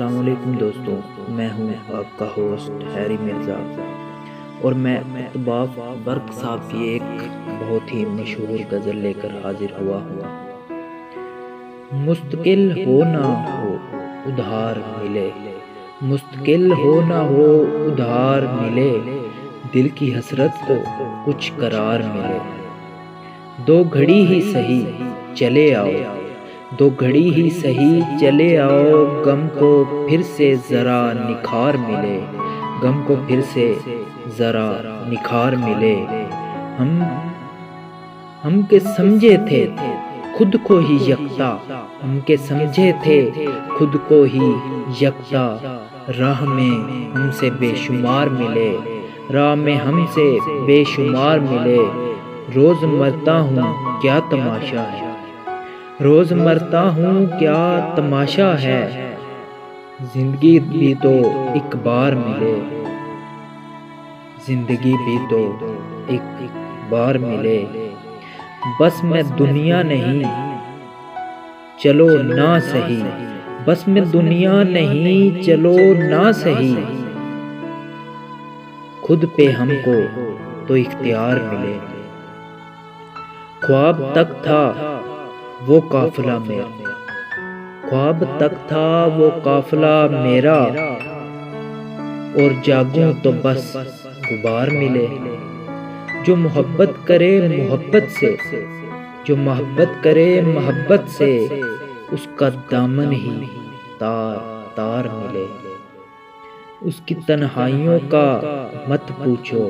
السلام علیکم دوستوں، میں ہوں آپ کا ہوسٹ ہیری مرزا اور میں اطباق برق صاحب کی ایک بہت ہی مشہور غزل لے کر حاضر ہوا ہوں۔ مستقل ہو نہ ہو ادھار ملے، مستقل ہو نہ ہو ادھار ملے، دل کی حسرت کو کچھ قرار ملے۔ دو گھڑی ہی سہی چلے آؤ، دو گھڑی ہی سہی چلے آؤ، غم کو پھر سے ذرا نکھار ملے، غم کو پھر سے ذرا نکھار ملے۔ ہم کے سمجھے تھے خود کو ہی یکتا، ہم کے سمجھے تھے خود کو ہی یکتا، راہ میں ہم سے بے شمار ملے، راہ میں ہم سے بے شمار ملے۔ روز مرتا ہوں کیا تماشا ہے، روز مرتا ہوں کیا تماشا ہے، زندگی بھی تو ایک بار ملے، زندگی بھی تو ایک بار ملے۔ بس میں دنیا نہیں چلو نہ سہی، بس میں دنیا نہیں چلو نہ سہی، خود پہ ہم کو تو اختیار ملے۔ خواب تک تھا وہ قافلہ میرا، خواب تک تھا وہ قافلہ میرا، اور جاگوں تو بس غبار ملے۔ جو محبت کرے محبت سے، جو محبت کرے محبت سے، اس کا دامن ہی تار تار ملے۔ اس کی تنہائیوں کا مت پوچھو،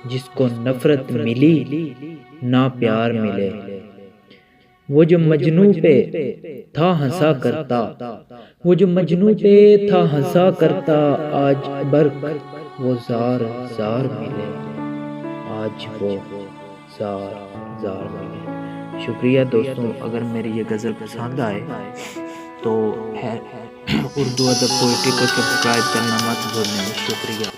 جس کو نفرت ملی نہ پیار ملے۔ وہ جو مجنوں پہ تھا ہنسا کرتا، وہ جو مجنوں پہ تھا ہنسا کرتا، آج برق وہ زار زار ملے، آج وہ زار زار ملے۔ شکریہ دوستوں، اگر میری یہ غزل پسند آئے تو اردو ادب پوئٹری کو سبسکرائب کرنا مت بھولیں۔ شکریہ۔